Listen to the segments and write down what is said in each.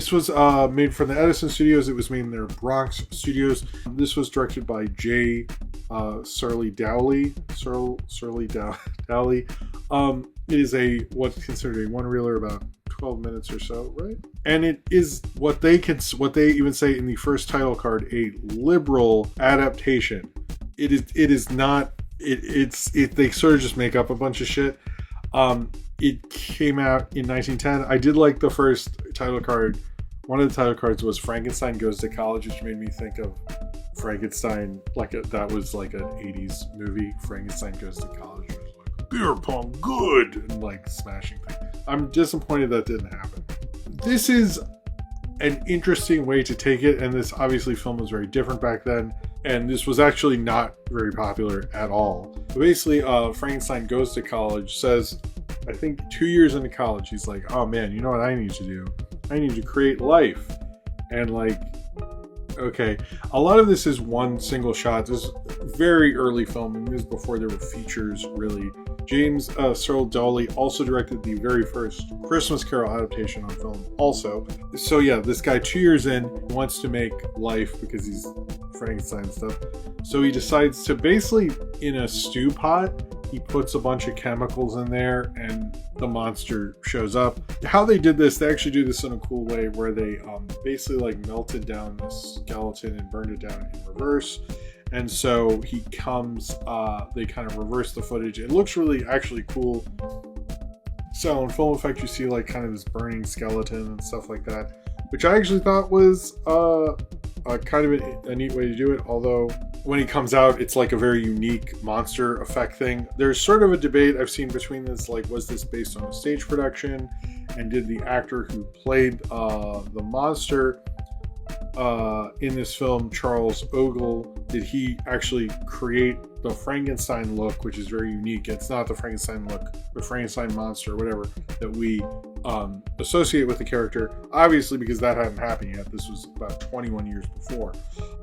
This was made from the Edison Studios. It was made in their Bronx studios. This was directed by J. Surly Dowley. Dowley. It is what's considered a one-reeler, about 12 minutes or so, right? And it is what they even say in the first title card, a liberal adaptation. It is not. They sort of just make up a bunch of shit. It came out in 1910. I did like the first title card. One of the title cards was Frankenstein Goes to College, which made me think of Frankenstein, that was like an 80s movie. Frankenstein Goes to College was like beer pong good and like smashing things. I'm disappointed that didn't happen. This is an interesting way to take it, and this obviously film was very different back then, and this was actually not very popular at all. But basically, Frankenstein Goes to College says, I think 2 years into college, he's like, oh man, you know what I need to do? I need to create life. And like, okay, a lot of this is one single shot. This is very early film, and this is before there were features, really. James Searle Dawley also directed the very first Christmas Carol adaptation on film also. So yeah, this guy 2 years in wants to make life because he's Frankenstein and stuff. So he decides to basically, in a stew pot, he puts a bunch of chemicals in there and the monster shows up. How they did this, they actually do this in a cool way where they basically like melted down the skeleton and burned it down in reverse. And so he comes, they kind of reverse the footage. It looks really actually cool. So in film effect, you see like kind of this burning skeleton and stuff like that, which I actually thought was kind of a neat way to do it. Although when he comes out, it's like a very unique monster effect thing. There's sort of a debate I've seen between this, like, was this based on a stage production? And did the actor who played the monster in this film, Charles Ogle, did he actually create the Frankenstein look, which is very unique? It's not the Frankenstein look, the Frankenstein monster, or whatever, that we associate with the character, obviously, because that hadn't happened yet. This was about 21 years before.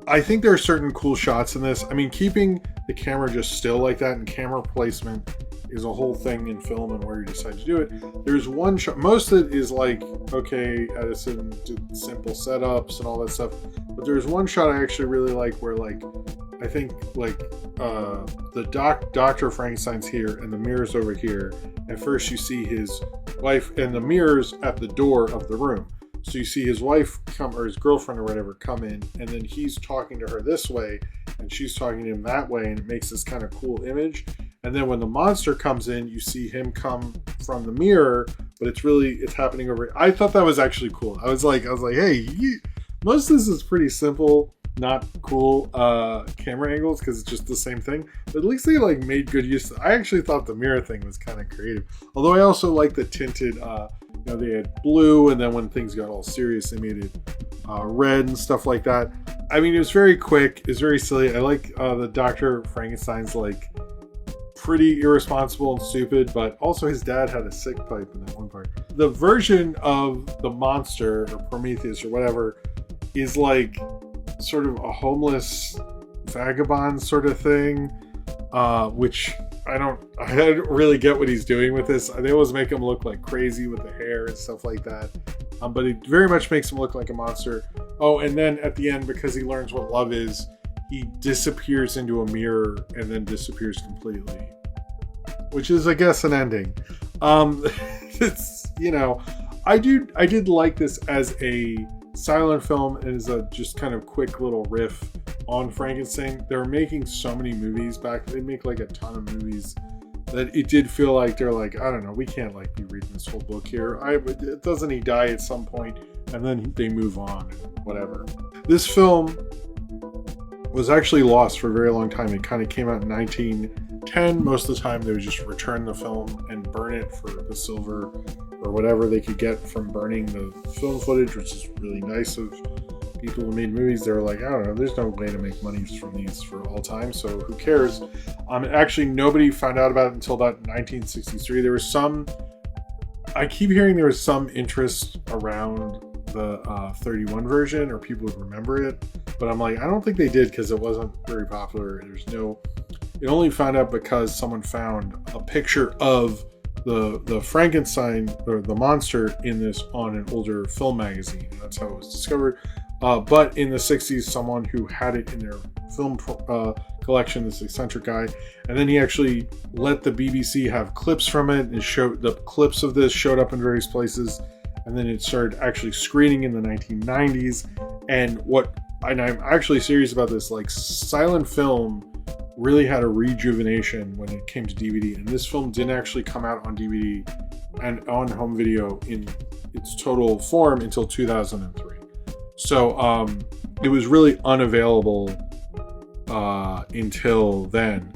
I think there are certain cool shots in this. I mean, keeping the camera just still like that, and camera placement is a whole thing in film and where you decide to do it. There's one shot, most of it is like, okay, Edison did simple setups and all that stuff, but there's one shot I actually really like where, like, I think like the Dr. Frankenstein's here and the mirror's over here. At first you see his wife, and the mirror's at the door of the room. So you see his wife come, or his girlfriend or whatever, come in, and then he's talking to her this way and she's talking to him that way, and it makes this kind of cool image. And then when the monster comes in, you see him come from the mirror, but it's happening over. I thought that was actually cool. I was like, hey, most of this is pretty simple, not cool camera angles, because it's just the same thing. But at least they like made good use. I actually thought the mirror thing was kind of creative. Although I also like the tinted, they had blue, and then when things got all serious, they made it red and stuff like that. I mean, it was very quick. It's very silly. I like the Dr. Frankenstein's like pretty irresponsible and stupid, but also his dad had a sick pipe in that one part. The version of the monster, or Prometheus or whatever, is like sort of a homeless vagabond sort of thing, which I don't really get what he's doing with this. They always make him look like crazy with the hair and stuff like that, but it very much makes him look like a monster. Oh, and then at the end, because he learns what love is, he disappears into a mirror and then disappears completely, which is, I guess, an ending. It's, I did like this as a silent film and as a just kind of quick little riff on Frankenstein. They were making so many movies back. They make like a ton of movies that it did feel like they're like, I don't know, we can't like be reading this whole book here. Doesn't he die at some point? And then they move on and whatever. This film was actually lost for a very long time. It kind of came out in 1910. Most of the time they would just return the film and burn it for the silver or whatever they could get from burning the film footage, which is really nice of people who made movies. They were like, I don't know, there's no way to make money from these for all time, so who cares? Actually, nobody found out about it until about 1963. There was I keep hearing there was some interest around the 31 version, or people would remember it, but I'm like, I don't think they did, because it wasn't very popular. It only found out because someone found a picture of the Frankenstein or the monster in this on an older film magazine. That's how it was discovered. But in the 60s, someone who had it in their film collection, this eccentric guy, and then he actually let the BBC have clips from it, and showed the clips of this showed up in various places, and then it started actually screening in the 1990s. And I'm actually serious about this, like silent film really had a rejuvenation when it came to DVD, and this film didn't actually come out on DVD and on home video in its total form until 2003. So it was really unavailable until then.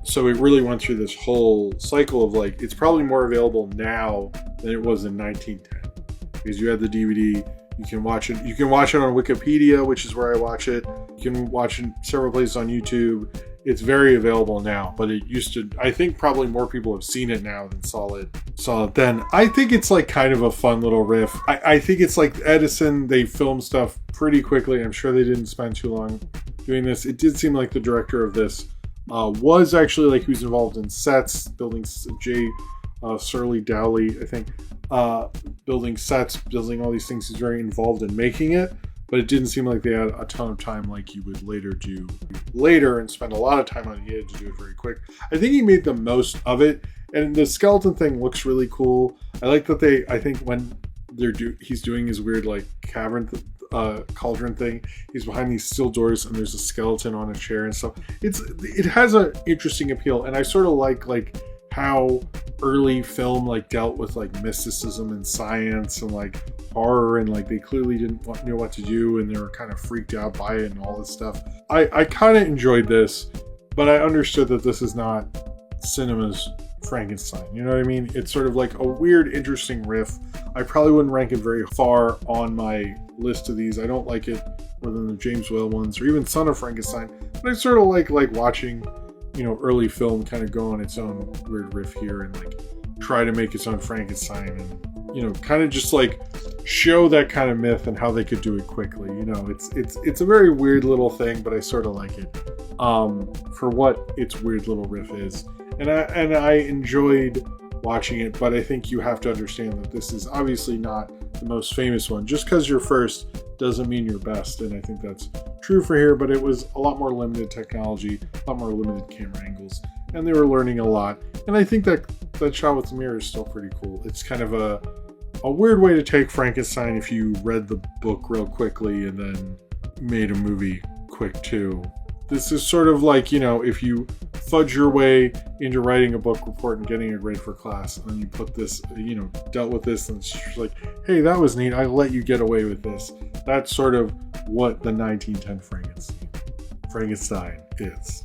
So it really went through this whole cycle of like, it's probably more available now than it was in 1910, because you had the DVD. You can watch it. You can watch it on Wikipedia, which is where I watch it. You can watch it several places on YouTube. It's very available now, but it used to, I think probably more people have seen it now than saw it then. I think it's like kind of a fun little riff. I think it's like Edison, they filmed stuff pretty quickly. I'm sure they didn't spend too long doing this. It did seem like the director of this was actually like, he was involved in sets, building Surly Dowley, I think, building sets, building all these things. He's very involved in making it. But it didn't seem like they had a ton of time like you would later do and spend a lot of time on it. He had to do it very quick. I think he made the most of it. And the skeleton thing looks really cool. I like that I think when he's doing his weird like cavern cauldron thing, he's behind these steel doors and there's a skeleton on a chair and stuff. It has an interesting appeal. And I sort of like how early film like dealt with like mysticism and science and like horror, and like they clearly didn't know what to do and they were kind of freaked out by it and all this stuff. I kind of enjoyed this, but I understood that this is not cinema's Frankenstein. You know what I mean? It's sort of like a weird, interesting riff. I probably wouldn't rank it very far on my list of these. I don't like it more than the James Whale ones or even Son of Frankenstein, but I sort of like watching, early film kind of go on its own weird riff here and like try to make its own Frankenstein and kind of just like show that kind of myth and how they could do it quickly. It's a very weird little thing, but I sort of like it for what its weird little riff is. And I enjoyed watching it, but I think you have to understand that this is obviously not the most famous one. Just because you're first doesn't mean you're best, and I think that's true for here, but it was a lot more limited technology, a lot more limited camera angles, and they were learning a lot. And I think that shot with the mirror is still pretty cool. It's kind of a weird way to take Frankenstein if you read the book real quickly and then made a movie quick too. This is sort of like, if you fudge your way into writing a book report and getting a grade for class, and then you put this, dealt with this, and it's just like, hey, that was neat, I let you get away with this. That's sort of what the 1910 Frankenstein is.